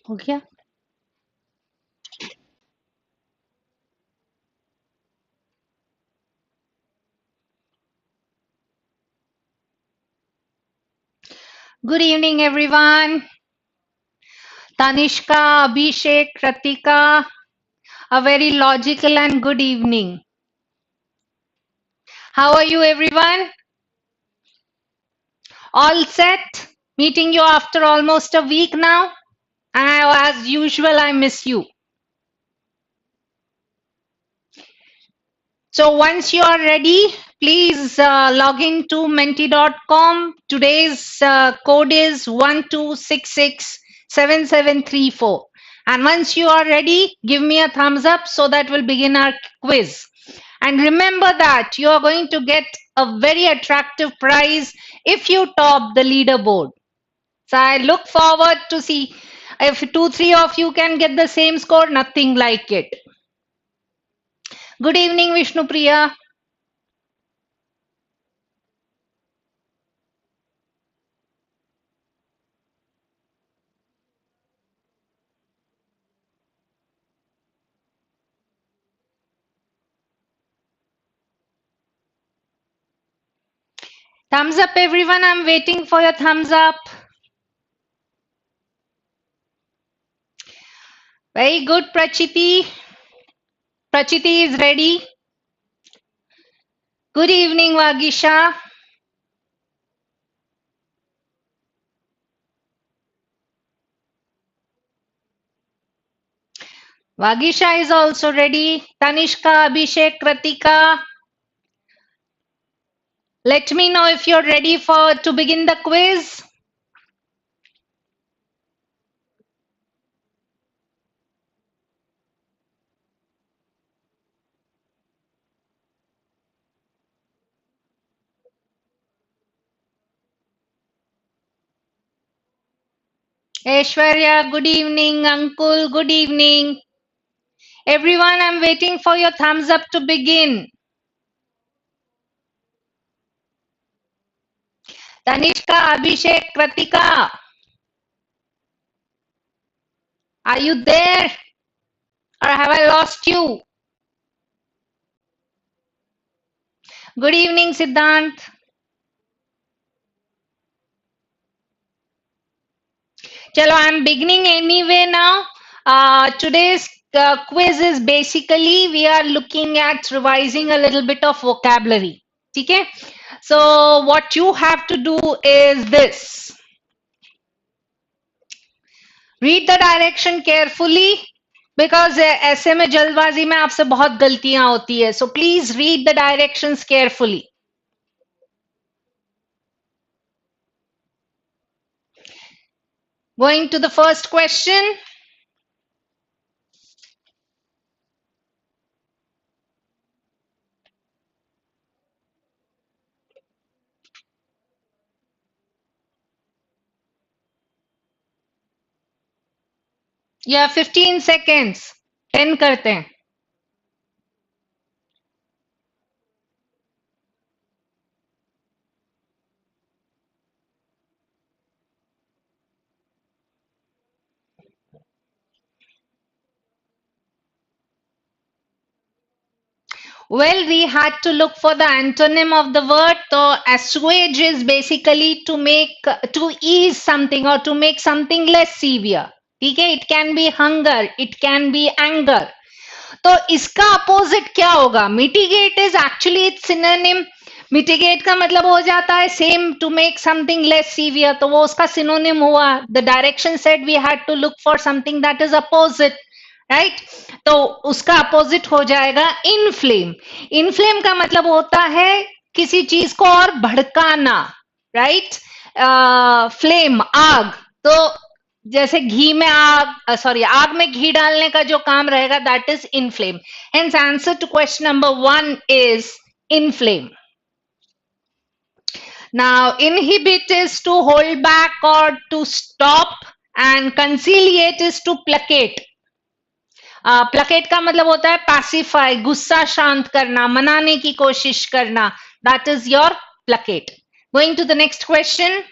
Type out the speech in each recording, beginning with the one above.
हो गया? Good evening, everyone. Tanishka, Abhishek, Kratika, a very logical and good evening. How are you, everyone? All set? Meeting you after almost a week now. And as usual, I miss you. So once you are ready, please log in to menti.com. Today's code is 12667734. And once you are ready, give me a thumbs up so that we'll begin our quiz. And remember that you are going to get a very attractive prize if you top the leaderboard. So I look forward to see if 2-3 of you can get the same score, nothing like it. Good evening, Vishnu Priya. Thumbs up, everyone. I'm waiting for your thumbs up. Very good, Prachiti. Prachiti is ready. Good evening, Vagisha. Vagisha is also ready. Tanishka, Abhishek, Kratika. Let me know if you're ready to begin the quiz. Aishwarya, good evening. Ankul, good evening. Everyone, I'm waiting for your thumbs up to begin. Tanishka, Abhishek, Kratika. Are you there? Or have I lost you? Good evening, Siddhant. Chalo, I'm beginning anyway now. Today's quiz is basically we are looking at revising a little bit of vocabulary. Okay? So what you have to do is this. Read the direction carefully because ऐसे में जल्दबाजी में आपसे बहुत गलतियां होती है. So please read the directions carefully. Going to the first question. You have 15 seconds. 10 करते हैं. Well, we had to look for the antonym of the word. So assuage is basically to ease something or to make something less severe. Okay, it can be hunger, it can be anger. तो इसका opposite क्या होगा? Mitigate is actually its synonym. Mitigate का मतलब हो जाता है same to make something less severe. तो वो उसका synonym हुआ. The direction said we had to look for something that is opposite. Right तो उसका अपोजिट हो जाएगा इनफ्लेम. इनफ्लेम का मतलब होता है किसी चीज को और भड़काना. राइट फ्लेम आग. तो जैसे घी में आग में घी डालने का जो काम रहेगा that is inflame. Hence answer to question number 1 is inflame. Now inhibit is to hold back or to stop and conciliate is to placate. Placate का मतलब होता है पैसिफाई, गुस्सा शांत करना, मनाने की कोशिश करना. That is your placate. Going to the next question.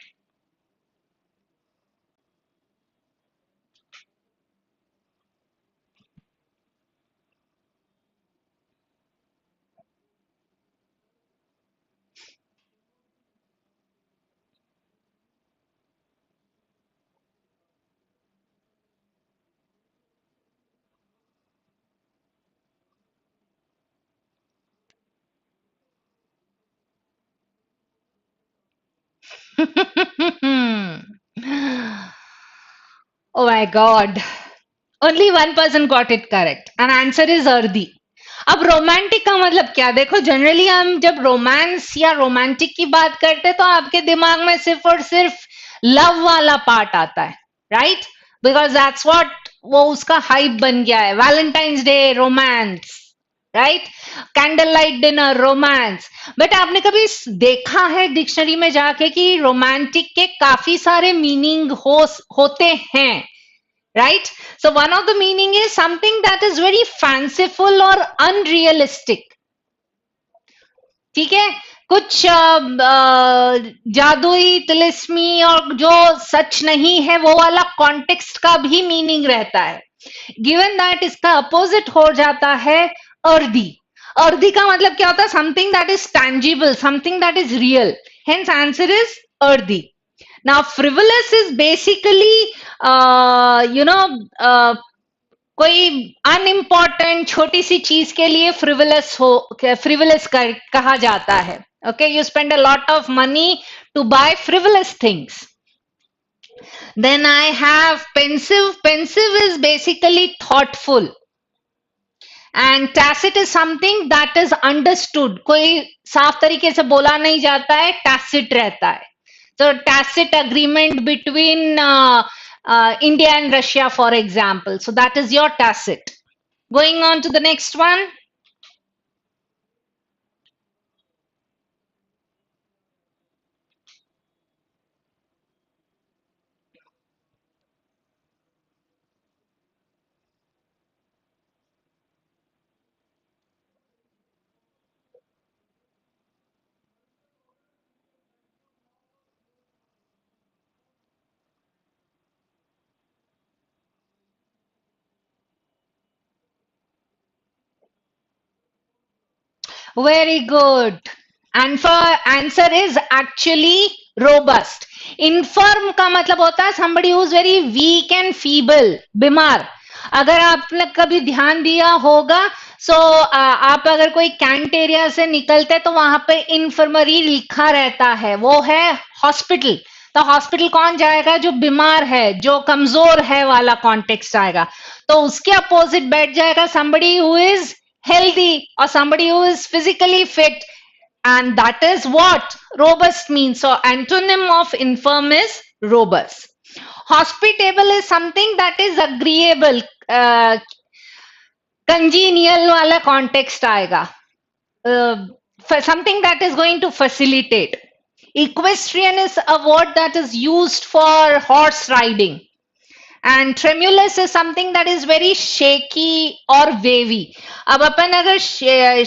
Oh my God. Only one person got it correct. And answer is earthy. अब रोमांटिक का मतलब क्या? देखो जनरली हम जब रोमांस या रोमांटिक की बात करते हैं तो आपके दिमाग में सिर्फ और सिर्फ लव वाला पार्ट आता है, राइट? बिकॉज दैट्स व्हाट वो उसका हाइप बन गया है. Valentine's day romance, right? Candle light dinner romance. But आपने कभी देखा है डिक्शनरी में जाके कि रोमांटिक के काफी सारे मीनिंग होते हैं, right? So one of the meaning is something that is very fanciful or unrealistic. ठीक है? कुछ जादुई तिलिस्मी और जो सच नहीं है वो वाला कॉन्टेक्स्ट का भी मीनिंग रहता है. गिवन दैट इसका अपोजिट हो जाता है अर्दी. अर्दी का मतलब क्या होता है? Something that is tangible, something that is real. Hence answer is earthy. Now, frivolous is basically, कोई अनइम्पॉर्टेंट छोटी सी चीज के लिए फ्रिवलस कहा जाता है. Okay, you spend a lot of money to buy frivolous things. Then I have pensive. Pensive is basically thoughtful. And tacit is something that is understood. कोई साफ तरीके से बोला नहीं जाता है, टैसिट रहता है. So tacit agreement between India and Russia, for example. So that is your tacit. Going on to the next one. Very good. And for answer is actually robust. Infirm का मतलब होता है somebody who is very weak and feeble, बीमार. अगर आपने कभी ध्यान दिया होगा, सो आप अगर कोई कैंट एरिया से निकलते तो वहां पे इन्फर्मरी लिखा रहता है, वो है हॉस्पिटल. तो हॉस्पिटल कौन जाएगा? जो बीमार है, जो कमजोर है वाला कॉन्टेक्स्ट आएगा. तो उसके अपोजिट बैठ जाएगा somebody who is healthy or somebody who is physically fit, and that is what robust means. So antonym of infirm is robust. Hospitable is something that is agreeable, congenial वाला context आएगा. For something that is going to facilitate. Equestrian is a word that is used for horse riding. And tremulous is something that is very shaky or wavy. अब अपन अगर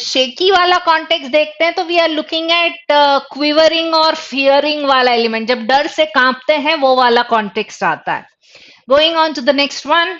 shaky वाला context देखते हैं तो we are looking at quivering or fearing वाला element. जब डर से कांपते हैं वो वाला context आता है. Going on to the next one.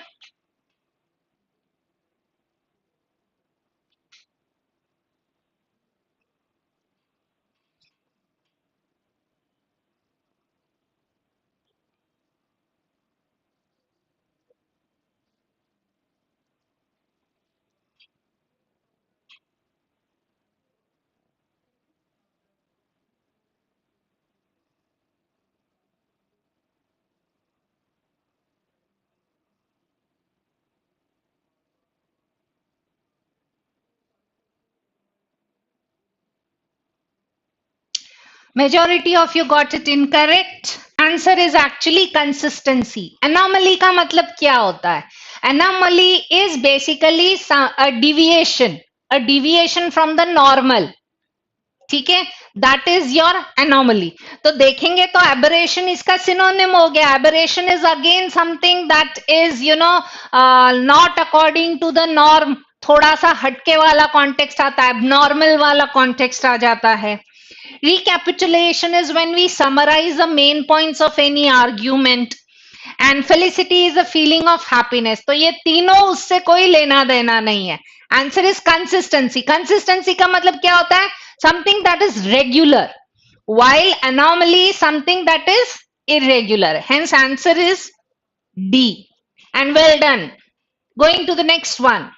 Majority of you got it incorrect. Answer is actually consistency. Anomaly का मतलब क्या होता है? Anomaly is basically a deviation from the normal. ठीक है, दैट इज योर एनोमली. तो देखेंगे तो एबरेशन इसका सिनोनिम हो गया. Aberration is again something that is not according to the norm. थोड़ा सा हटके वाला कॉन्टेक्स्ट आता है, एबनॉर्मल वाला कॉन्टेक्स्ट आ जाता है. Recapitulation is when we summarize the main points of any argument. And felicity is a feeling of happiness. तो ये तीनों उससे कोई लेना देना नहीं है. Answer is consistency. Consistency का मतलब क्या होता है? Something that is regular, while anomaly is something that is irregular. Hence answer is D. And well done. Going to the next one.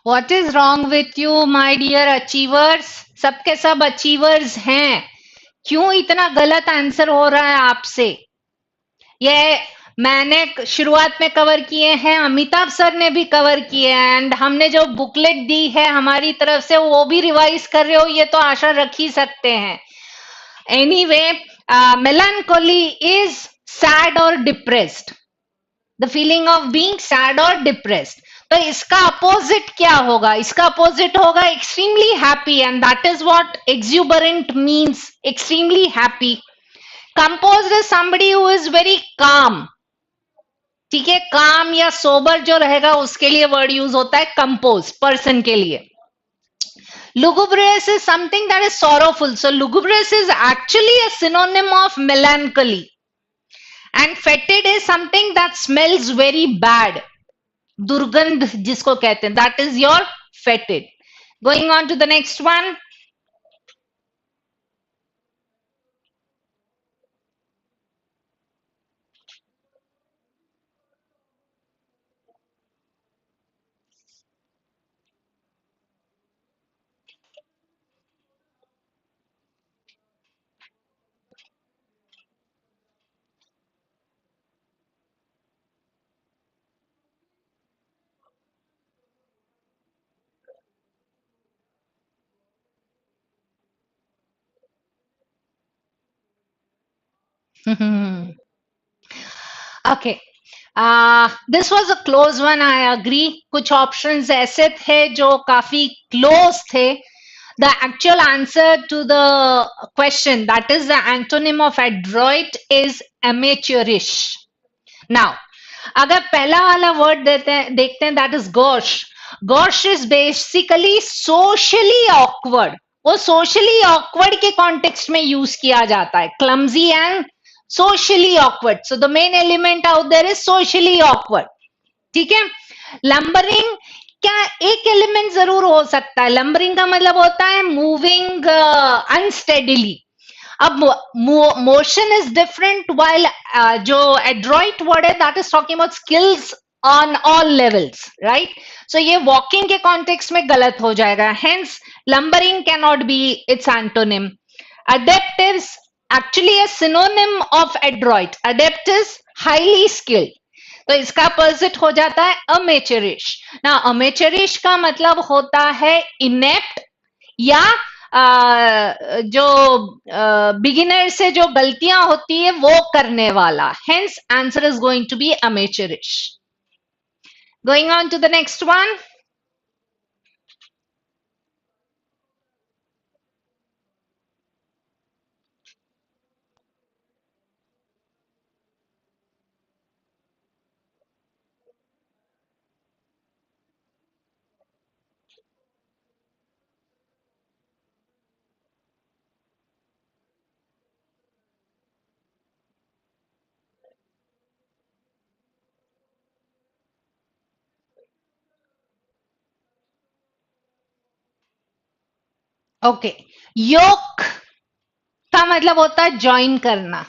What is wrong with you, my dear achievers? सबके सब achievers हैं, क्यों इतना गलत answer हो रहा है आपसे? ये मैंने शुरुआत में कवर किए हैं, अमिताभ सर ने भी कवर किए हैं, एंड हमने जो बुकलेट दी है हमारी तरफ से वो भी रिवाइज कर रहे हो, ये तो आशा रख ही सकते हैं. Anyway, melancholy is sad or depressed, the feeling of being sad or depressed. तो इसका अपोजिट क्या होगा? इसका अपोजिट होगा extremely happy, and that is what exuberant means, extremely happy. Composed is somebody who is very calm. ठीक है, काम या सोबर जो रहेगा उसके लिए वर्ड यूज होता है कंपोज, पर्सन के लिए. Lugubrious is something that is sorrowful. So lugubrious is actually a synonym of melancholy. And fetid is something that smells very bad. Durgandh जिसको कहते हैं, that is your fetid. Going on to the next one. Okay. This was a close one, I agree. कुछ options ऐसे थे जो काफी close थे. The actual answer to the question, that is the antonym of adroit, is amateurish. Now, अगर पहला वाला word देखते हैं, that is gauche. Gauche is basically socially awkward. वो socially awkward के context में use किया जाता है. Clumsy and socially awkward. So the main element out there is socially awkward. ठीक है. Lumbering, क्या एक एलिमेंट जरूर हो सकता है. लंबरिंग का मतलब होता है मूविंग अनस्टेडिली. अब मोशन इज डिफरेंट, वाइल जो एड्रॉइट वर्ड है that is talking about skills on all levels, right? So ये वॉकिंग के कॉन्टेक्स्ट में गलत हो जाएगा, hence lumbering can not be its antonym. Adept is actually a synonym of adroit. Adept is highly skilled, तो इसका opposite हो जाता है अमेचरिश. ना अमेचरिश का मतलब होता है इनेप्ट या जो बिगिनर से जो गलतियां होती है वो करने वाला. Hence answer is going to be amateurish. Going on to the next one. Okay, yoke का मतलब होता है ज्वाइन करना.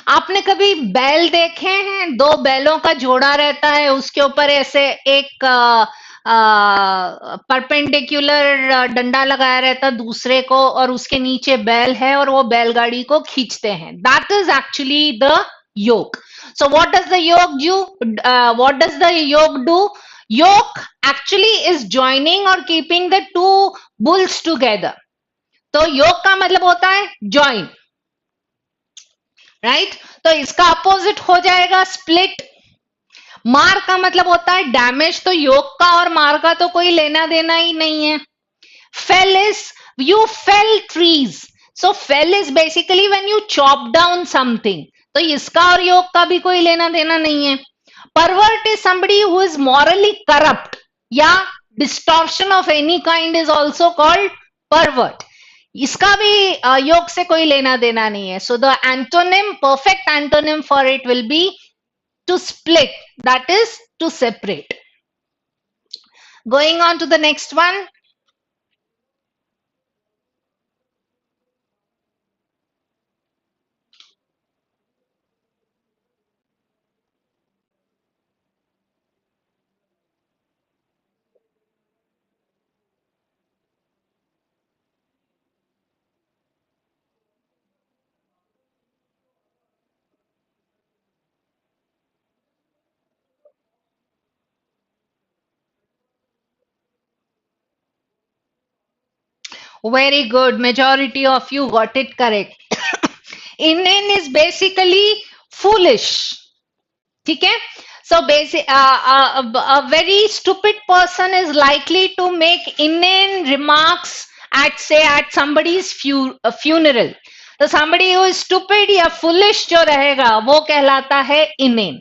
आपने कभी बैल देखे हैं? दो बैलों का जोड़ा रहता है, उसके ऊपर ऐसे एक परपेंडिकुलर डंडा लगाया रहता है दूसरे को, और उसके नीचे बैल है और वो बैलगाड़ी को खींचते हैं. That is actually the yoke. So what does the yoke do? What does the yoke do? Yoke actually is joining or keeping the two bulls together. तो yoke का मतलब होता है join, राइट? तो इसका अपोजिट हो जाएगा स्प्लिट. मार का मतलब होता है डैमेज, तो योक का और मार का तो कोई लेना देना ही नहीं है. Fail is you fail trees. So fail is basically when you chop down something, तो इसका और योग का भी कोई लेना देना नहीं है. Pervert is somebody who is morally corrupt, या distortion of any kind is also called pervert. इसका भी योग से कोई लेना देना नहीं है. So the antonym, perfect antonym for it will be to split, that is to separate. Going on to the next one. Very good. Majority of you got it correct. Inane is basically foolish. Okay? So basic, a very stupid person is likely to make inane remarks at say at somebody's funeral. So somebody who is stupid या foolish जो रहेगा वो कहलाता है inane.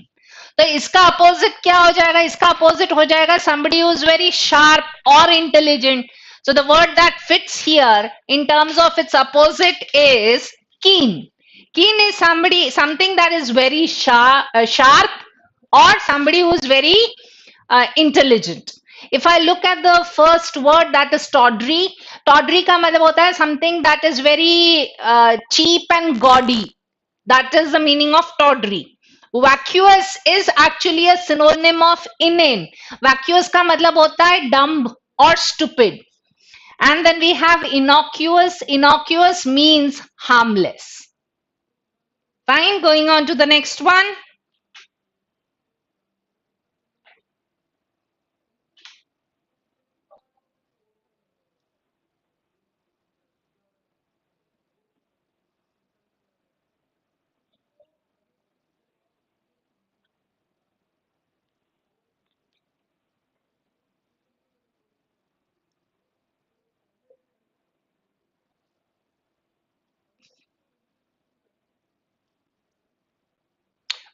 तो इसका opposite क्या हो जाएगा? इसका अपोजिट हो जाएगा somebody who is very sharp or intelligent. So the word that fits here in terms of its opposite is keen. Keen is something that is very sharp or somebody who is very intelligent. If I look at the first word, that is tawdry. Tawdry का मतलब होता है something that is very cheap and gaudy. That is the meaning of tawdry. Vacuous is actually a synonym of inane. Vacuous का मतलब होता है dumb or stupid. And then we have innocuous. Innocuous means harmless. Fine, going on to the next one.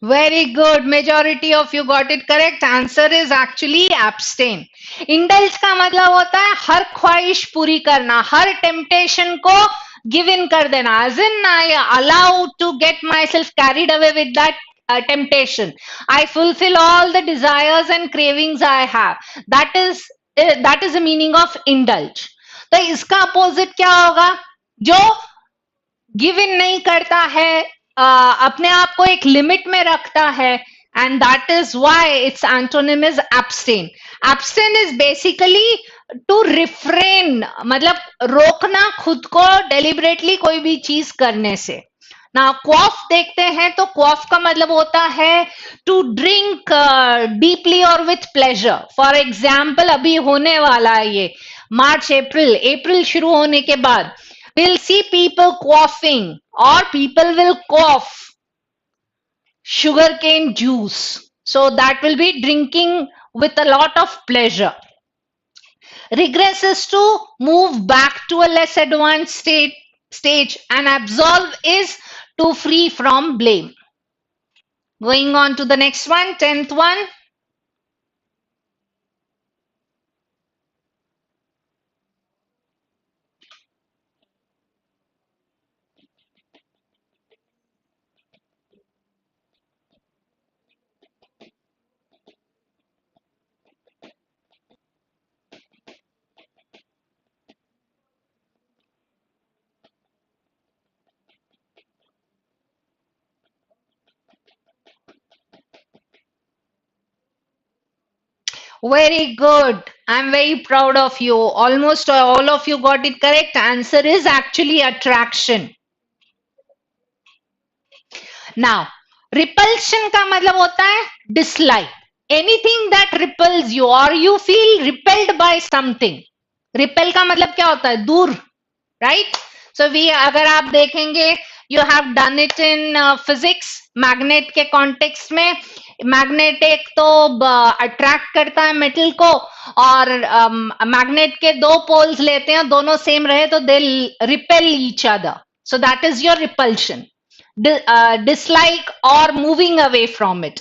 Very good. Majority of you got it correct. Answer is actually abstain. Indulge का मतलब होता है हर ख्वाहिश पूरी करना, हर temptation को give in कर देना. As in I allow to get myself carried away with that temptation. I fulfill all the desires and cravings I have. That is the meaning of indulge. तो इसका opposite क्या होगा? जो give in नहीं करता है, अपने आप को एक लिमिट में रखता है, and that is why its antonym is abstain. Abstain is basically to refrain, मतलब रोकना खुद को deliberately कोई भी चीज करने से. Now quaff देखते हैं तो quaff का मतलब होता है to drink deeply or with pleasure. For example, अभी होने वाला है ये मार्च अप्रैल शुरू होने के बाद we'll see people quaffing or people will quaff sugarcane juice. So that will be drinking with a lot of pleasure. Regress is to move back to a less advanced stage, and absolve is to free from blame. Going on to the next one, 10th one. Very good. I'm very proud of you. Almost all of you got it correct. Answer is actually attraction. Now, repulsion का मतलब होता है dislike. Anything that repels you or you feel repelled by something. Repel का मतलब क्या होता है? दूर, right? So अगर आप देखेंगे, you have done it in physics, magnet के context में. मैग्नेट एक तो अट्रैक्ट करता है मेटल को, और मैग्नेट के दो पोल्स लेते हैं, दोनों सेम रहे तो they repel each other. So that is your repulsion. Dislike or moving away from it.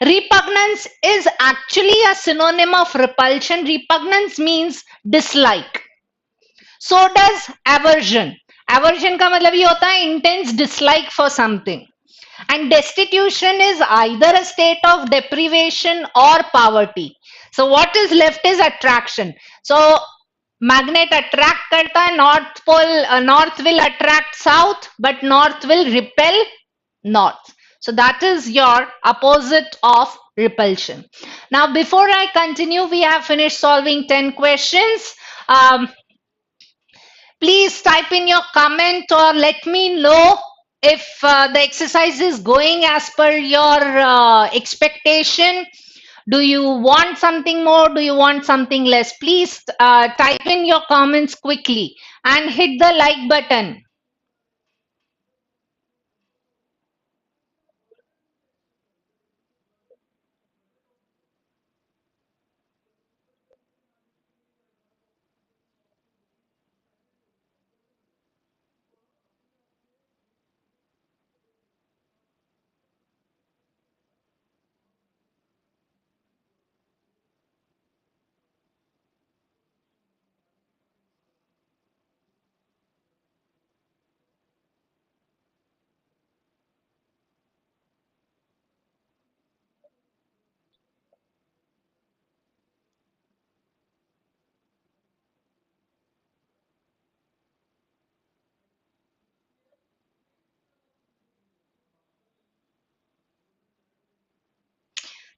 Repugnance is actually a synonym of repulsion. Repugnance means dislike. So does aversion. Aversion का मतलब ये होता है intense dislike for something. And destitution is either a state of deprivation or poverty. So what is left is attraction. So magnet attract करता है, north pole, north will attract south, but north will repel north. So that is your opposite of repulsion. Now before I continue, we have finished solving 10 questions. Please type in your comment or let me know if the exercise is going as per your expectation. Do you want something more? Do you want something less? Please type in your comments quickly and hit the like button.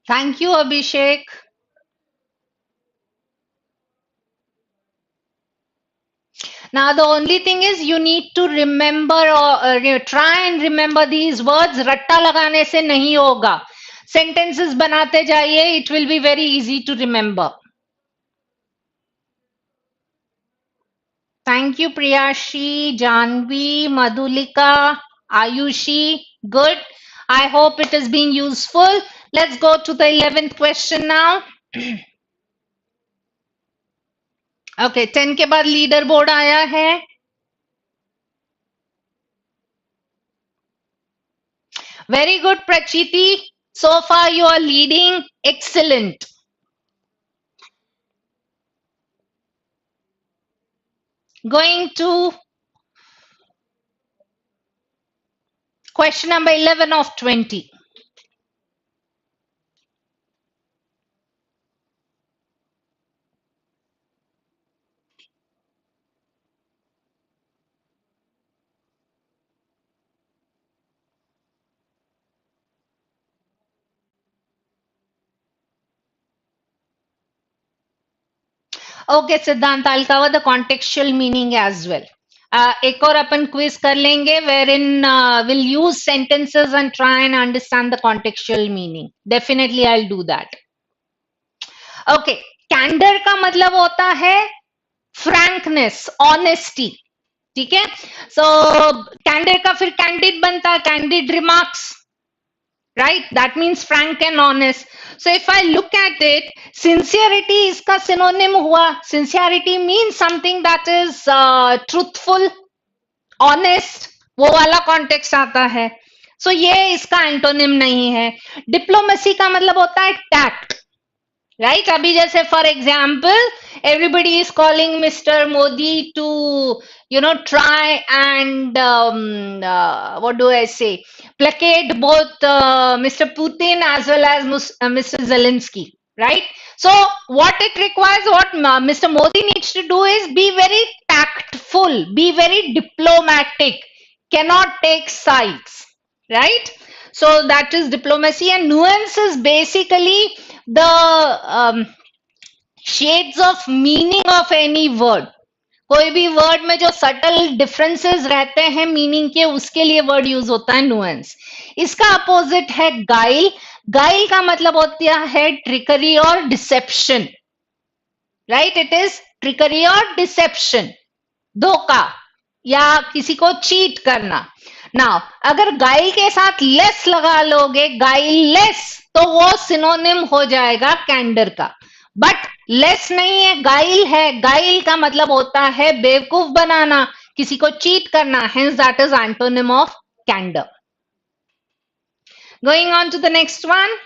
Thank you, Abhishek. Now, the only thing is you need to remember or try and remember these words. रट्टा लगाने से नहीं होगा. Sentences बनाते जाइए. It will be very easy to remember. Thank you, Priyashi, Janvi, Madhulika, Ayushi. Good. I hope it has been useful. Let's go to the 11th question now. Okay, 10 के बाद leader board आया है. Very good, Prachiti. So far you are leading. Excellent. Going to question number 11 of 20. Okay, Siddhant, I'll cover the contextual meaning as well. एक और अपन quiz कर लेंगे wherein we'll use sentences and try and understand the contextual meaning. Definitely I'll do that. Okay, candor का मतलब होता है frankness, honesty. ठीक है? So candor का फिर candid बनता है, candid remarks. Right? That means frank and honest. So if I look at it, sincerity इसका synonym हुआ. Sincerity means something that is truthful, honest. वो वाला context आता है. So ये इसका antonym नहीं है. Diplomacy का मतलब होता है tact. Right? अभी जैसे for example, everybody is calling Mr. Modi to, try and what do I say? Placate both Mr. Putin as well as Mr. Zelensky. Right? So what it requires, what Mr. Modi needs to do is be very tactful, be very diplomatic, cannot take sides. Right? So that is diplomacy, and nuance is basically the shades of meaning of any word. कोई भी word में जो subtle differences रहते हैं meaning के, उसके लिए word use होता है नुएंस. इसका अपोजिट है गाइल. गाइल का मतलब होता है ट्रिकरी और deception. Right? It is trickery और डिसेप्शन, धोखा या किसी को चीट करना. नाउ अगर गाइल के साथ लेस लगा लोगे, गाइल लेस, तो वो सिनोनिम हो जाएगा कैंडर का. बट लेस नहीं है, गाइल है. गाइल का मतलब होता है बेवकूफ बनाना, किसी को चीट करना. Hence that is antonym of candour. Going on to the next one.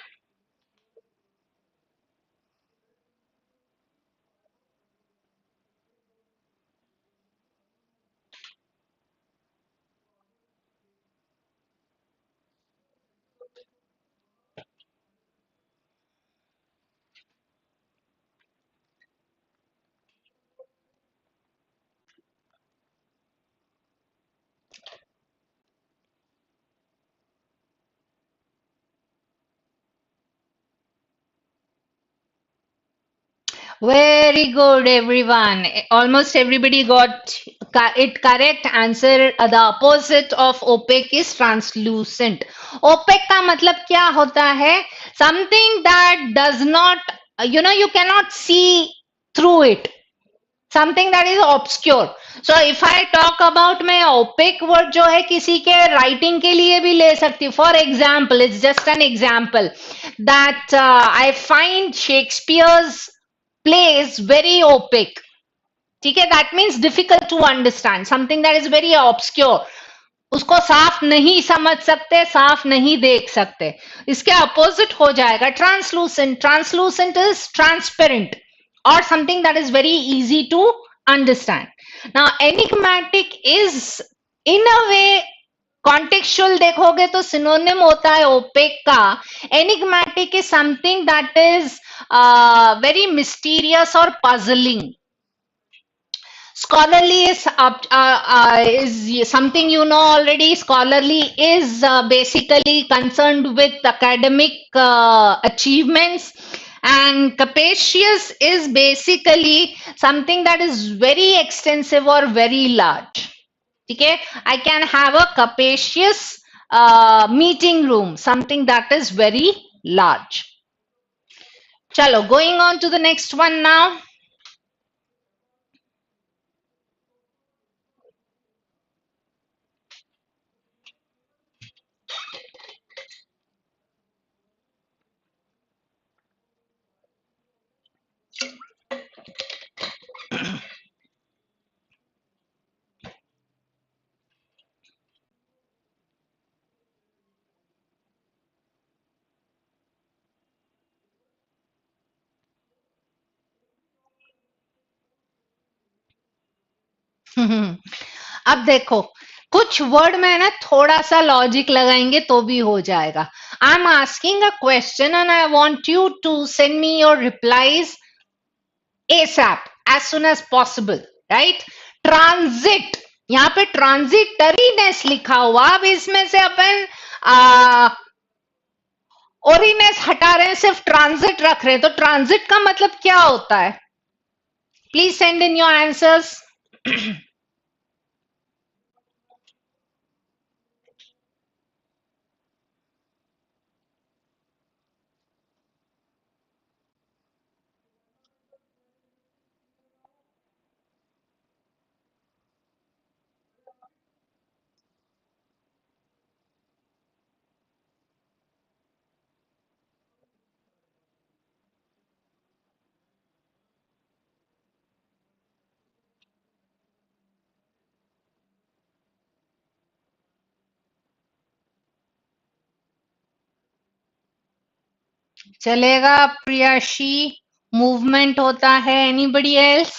Very good, everyone. Almost everybody got it correct. Answer the opposite of opaque is translucent. Opaque का मतलब क्या होता है? something that does not, you cannot see through it, something that is obscure. So if I talk about, मैं opaque word जो है किसी के writing के लिए भी ले सकती हूँ. For example, it's just an example that I find Shakespeare's plays very opaque. ठीक है, that means difficult to understand, something that is very obscure. उसको साफ नहीं समझ सकते, साफ नहीं देख सकते. इसके अपोजिट हो जाएगा translucent. Translucent is transparent or something that is very easy to understand. Now enigmatic is in a way contextual, देखोगे तो synonym होता है opaque का. Enigmatic is something that is very mysterious or puzzling. Scholarly is something you know already. Scholarly is basically concerned with academic achievements, and capacious is basically something that is very extensive or very large. Okay, I can have a capacious meeting room, something that is very large. Chalo, going on to the next one now. अब देखो, कुछ word में ना थोड़ा सा logic लगाएंगे तो भी हो जाएगा. I am asking a question and I want you to send me your replies ASAP, as soon as possible, right? Transit, यहाँ पे ट्रांजिटरीनेस लिखा हुआ. अब इसमें से अपन ओरिनेस हटा रहे हैं, सिर्फ ट्रांजिट रख रहे हैं, तो ट्रांजिट का मतलब क्या होता है? Please send in your answers. चलेगा प्रियाशी, मूवमेंट होता है. Anybody else?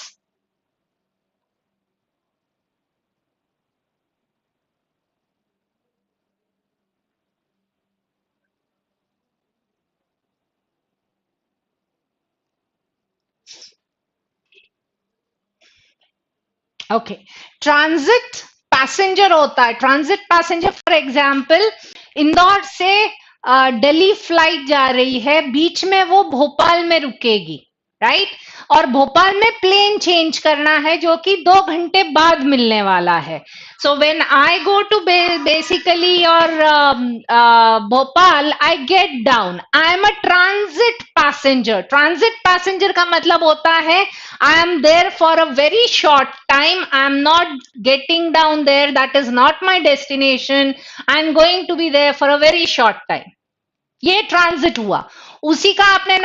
Okay, transit passenger होता है. Transit passenger for example, Indore से दिल्ली फ्लाइट जा रही है, बीच में वो भोपाल में रुकेगी, राइट? और भोपाल में प्लेन चेंज करना है जो कि 2 घंटे बाद मिलने वाला है. So when I go to basically और Bhopal, I get down. I am a transit passenger. Transit passenger का मतलब होता है I am there for a very short time. I am not getting down there, that is not my destination. I am going to be there for a very short time. ये transit हुआ. उसी का आपने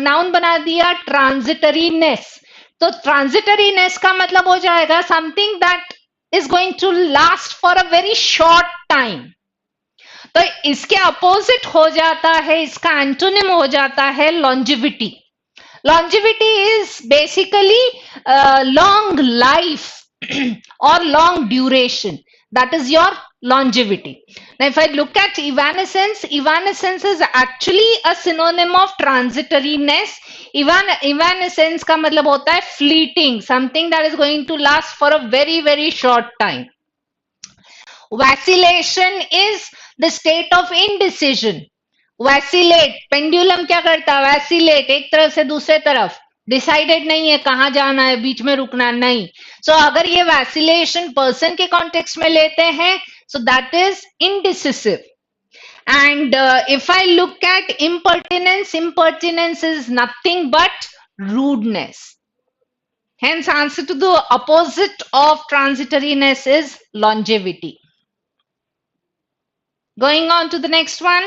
noun बना दिया ट्रांजिटरीनेस. तो ट्रांजिटरीनेस का मतलब हो जाएगा something that is going to last for a very short time. तो इसके अपोजिट हो जाता है, इसका एंटोनिम हो जाता है longevity. Longevity is basically long life or long duration. That is your longevity. Now if I look at evanescence, evanescence is actually a synonym of transitoriness. Evanescence का मतलब होता है fleeting, something that is going to last for a very very short time. Vacillation is the state of indecision. Vacillate, pendulum क्या करता है? Vacillate, एक तरफ से दूसरे तरफ, डिसाइडेड नहीं है कहाँ जाना है, बीच में रुकना नहीं. सो अगर ये वैसिलेशन पर्सन के कॉन्टेक्स्ट में लेते हैं, so that is indecisive. And if I look at impertinence, impertinence is nothing but rudeness. Hence, answer to the opposite of transitoriness is longevity. Going on to the next one.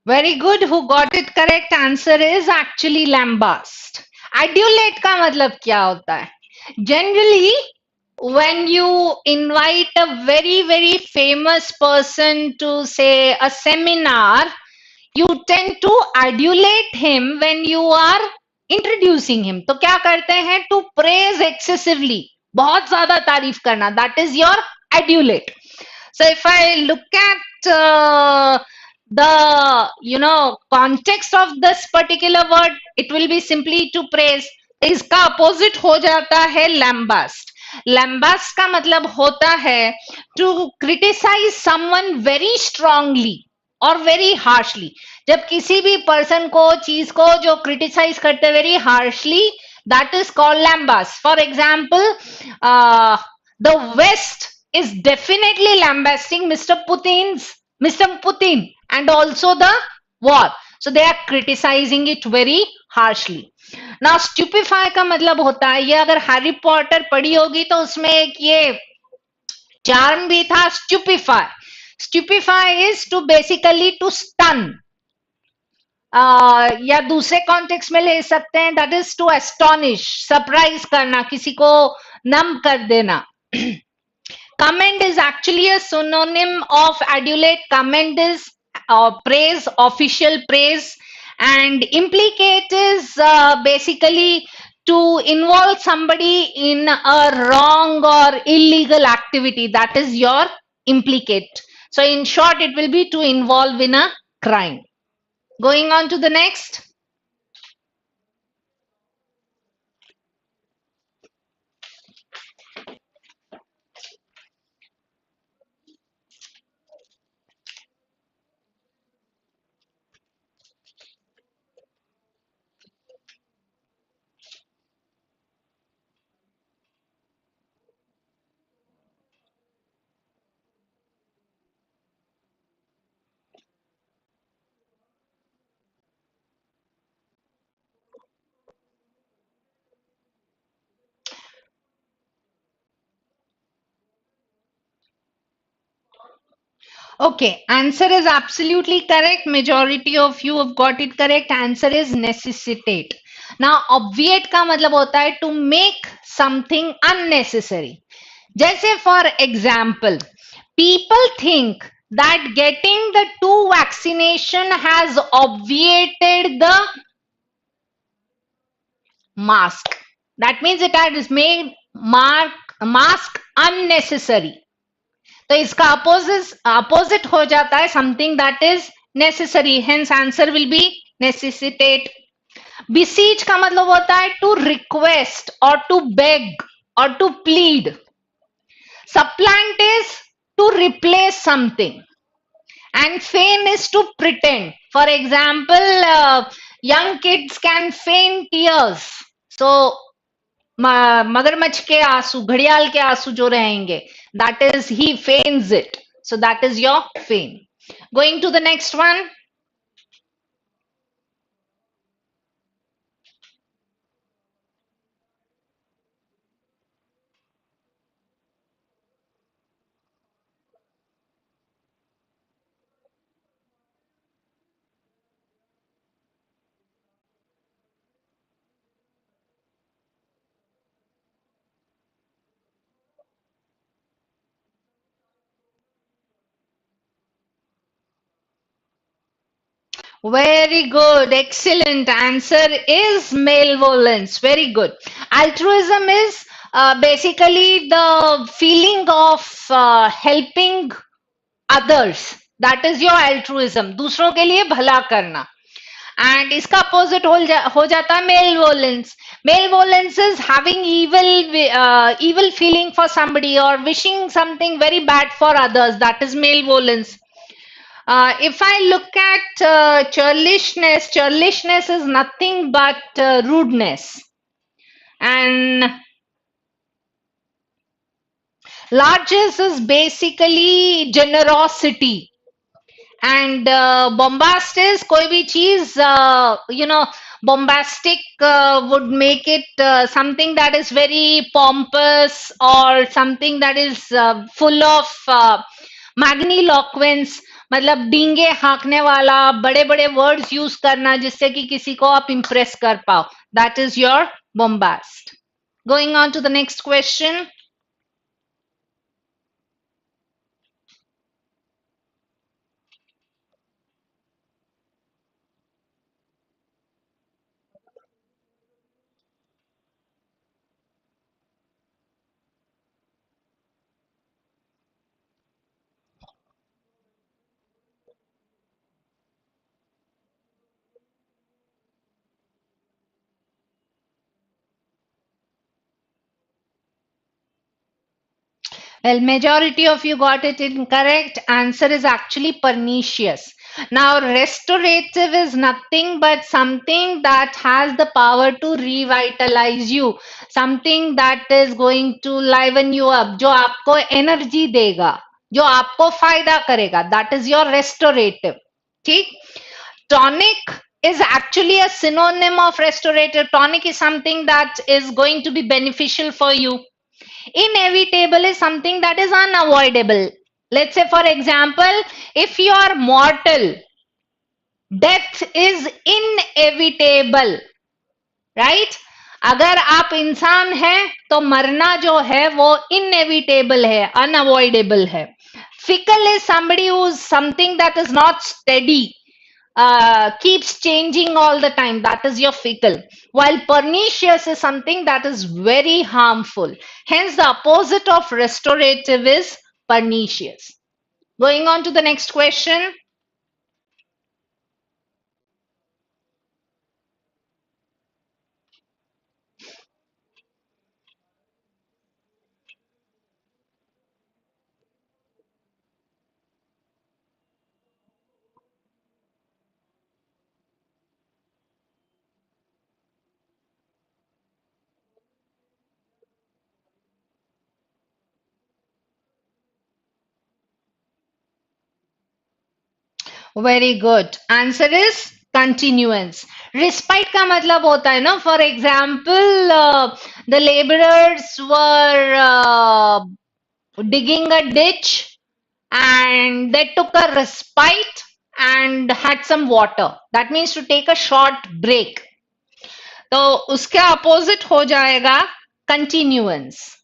Very good. Who got it correct? Answer is actually lambast. Adulate का मतलब क्या होता है? Generally, when you invite a very famous person to say a seminar, you tend to adulate him when you are introducing him. तो क्या करते हैं? To praise excessively. बहुत ज्यादा तारीफ करना. That is your adulate. So if I look at the context of this particular word, it will be simply to praise. इसका opposite हो जाता है lambast. Lambast का मतलब होता है to criticize someone very strongly और वेरी हार्शली. जब किसी भी पर्सन को चीज को जो क्रिटिसाइज करते very harshly, that is called lambast. For example, the west is definitely lambasting Mr. Putin and also the war. So they are criticizing it very harshly. Now stupefy का मतलब होता है, ये अगर हैरी पॉटर पढ़ी होगी तो उसमें एक ये चार्म भी था, stupefy. Stupefy is to basically to stun. या दूसरे कॉन्टेक्स्ट में ले सकते हैं, that is to astonish, surprise करना, किसी को नम कर देना. Commend is actually a synonym of adulate. Commend is praise, official praise, and implicate is basically to involve somebody in a wrong or illegal activity. That is your implicate. So in short, it will be to involve in a crime. Going on to the next. Okay, answer is absolutely correct. Majority of you have got it correct. Answer is necessitate. Now, obviate का मतलब होता है to make something unnecessary. जैसे for example, people think that getting the 2 vaccination has obviated the mask. That means it has made mask unnecessary. तो इसका opposite हो जाता है something that is necessary. Hence answer will be necessitate. beseech का मतलब होता है टू रिक्वेस्ट और टू बेग और to plead. supplant is to replace something, and feign is to pretend. For example, young kids can feign tears. So मगरमच्छ के आंसू, घड़ियाल के आंसू जो रहेंगे, that is he feigns it. So that is your feign. Going to the next one. Very good, excellent. Answer is malevolence. Very good. Altruism is basically the feeling of helping others, that is your altruism, दूसरों के लिए भला करना. And इसका opposite हो जाता है malevolence. Malevolence is having evil feeling for somebody or wishing something very bad for others. That is malevolence. If I look at churlishness is nothing but rudeness. And largesse is basically generosity. And bombast is कोई भी चीज bombastic would make it something that is very pompous or something that is full of magniloquence. मतलब डींगे हाँकने वाला, बड़े बड़े words use करना जिससे कि किसी को आप इम्प्रेस कर पाओ. That is your bombast. Going on to the next question. Well, majority of you got it incorrect. Answer is actually pernicious. Now, restorative is nothing but something that has the power to revitalize you, something that is going to liven you up, जो आपको energy देगा, जो आपको फायदा करेगा. That is your restorative. ठीक? Tonic is actually a synonym of restorative. Tonic is something that is going to be beneficial for you. Inevitable is something that is unavoidable. Let's say, for example, if you are mortal, death is inevitable, right? अगर आप इंसान हैं तो मरना जो है वो inevitable है, unavoidable है. Fickle is somebody who's something that is not steady, keeps changing all the time. That is your fickle. While pernicious is something that is very harmful. Hence, the opposite of restorative is pernicious. Going on to the next question. Very good. Answer is continuance. Respite का मतलब होता है ना, for example, the laborers were digging a ditch and they took a respite and had some water. That means to take a short break. तो उसके opposite हो जाएगा continuance.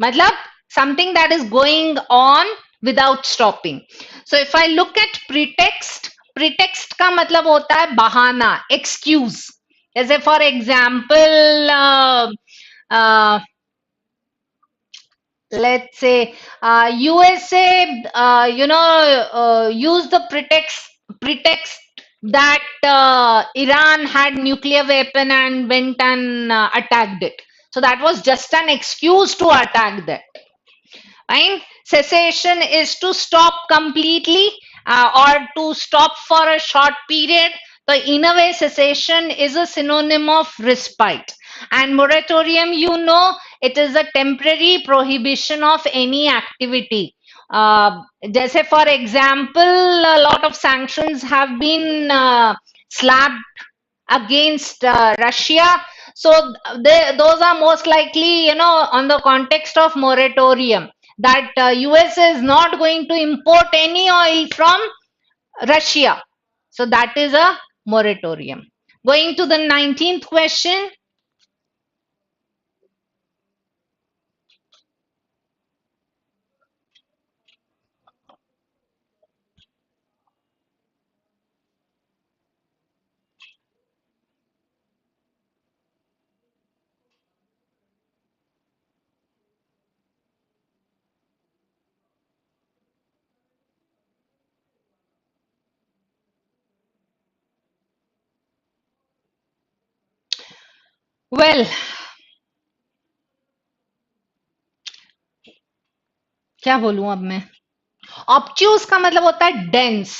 मतलब something that is going on without stopping. So if I look at pretext, pretext का मतलब होता है बहाना, excuse. जैसे for example, let's say USA, use the pretext that Iran had nuclear weapon and went and attacked it. So that was just an excuse to attack that. Fine. Cessation is to stop completely or to stop for a short period. So in a way, cessation is a synonym of respite. And moratorium, it is a temporary prohibition of any activity. जैसे for example, a lot of sanctions have been slapped against Russia. So those are most likely, on the context of moratorium, that US is not going to import any oil from Russia. So that is a moratorium. Going to the 19th question. Well क्या बोलूं अब मैं। Obtuse का मतलब होता है dense.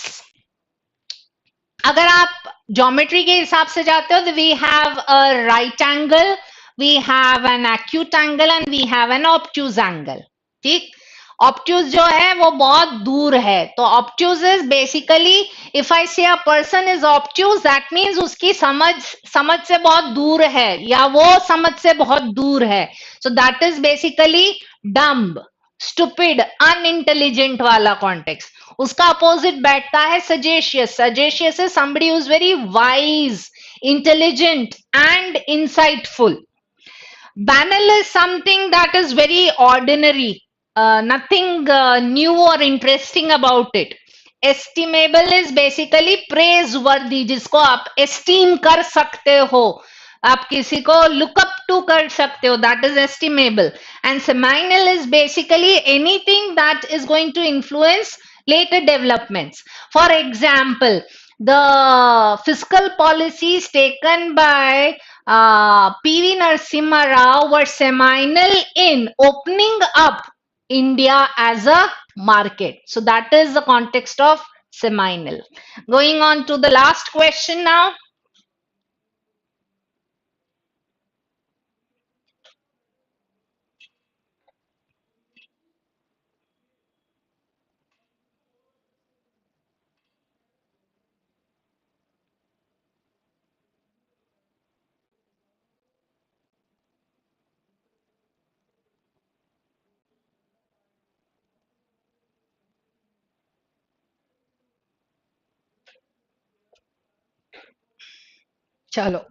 अगर आप ज्योमेट्री के हिसाब से जाते हो तो we have a right angle, we have an acute angle and we have an obtuse angle. ठीक। ऑब्ट्यूज जो है वो बहुत दूर है, तो obtuse is basically, if I say a person is obtuse that means उसकी समझ से बहुत दूर है या वो समझ से बहुत दूर है। So that is basically dumb, stupid, unintelligent वाला कॉन्टेक्स्ट। उसका अपोजिट बैठता है सजेशियस। सजेशियस is somebody who is very wise, intelligent and insightful. Banal is something that is very ordinary, nothing new or interesting about it. Estimable is basically praiseworthy, जिसको आप esteem कर सकते हो, आप किसी को look up to कर सकते हो, that is estimable. And seminal is basically anything that is going to influence later developments. For example, the fiscal policies taken by PV Narasimha Rao were seminal in opening up India as a market. So that is the context of seminal. Going on to the last question now. Chalo.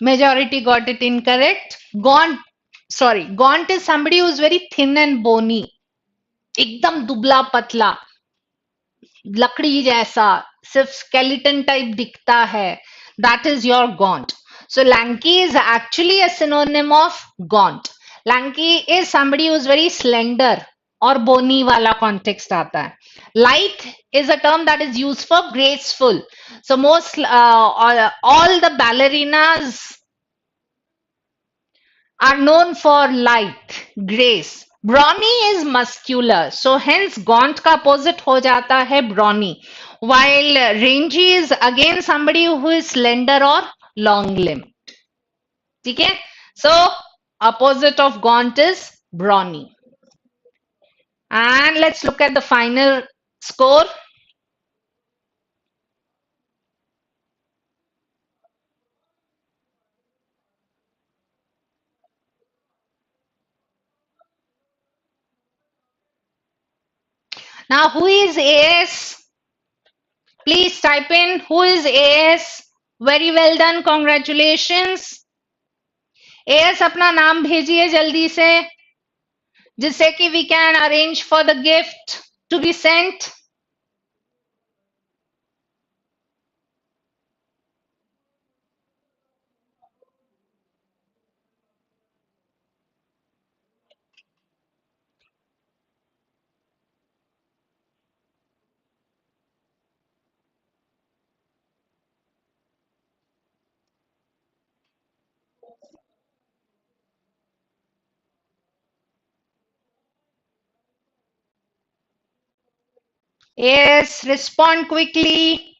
Majority got it incorrect. Gaunt is somebody who is very thin and bony. एकदम दुबला पतला, लकड़ी जैसा, सिर्फ skeleton type दिखता है, that is your gaunt. So lanky is actually a synonym of gaunt. Lanky is somebody who is very slender और बोनी वाला कॉन्टेक्स्ट आता है. Lithe is a term that is used for graceful. So most all the ballerinas are known for light, grace. Brawny is muscular, so hence gaunt का opposite हो जाता है brawny. While rangy is again somebody who is slender or long limbed. ठीक है? So opposite of gaunt is brawny. And let's look at the final score. Now, who is AS? Please type in who is AS. Very well done. Congratulations. AS अपना नाम भेजिए जल्दी से, जिससे कि we can arrange for the gift to be sent. Yes, respond quickly.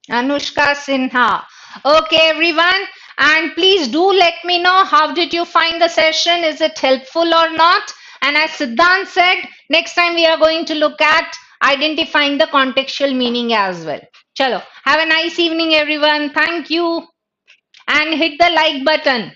Anushka Sinha. Okay, everyone. And please do let me know how did you find the session? Is it helpful or not? And as Siddhant said, next time we are going to look at identifying the contextual meaning as well. Chalo. Have a nice evening, everyone. Thank you. And hit the like button.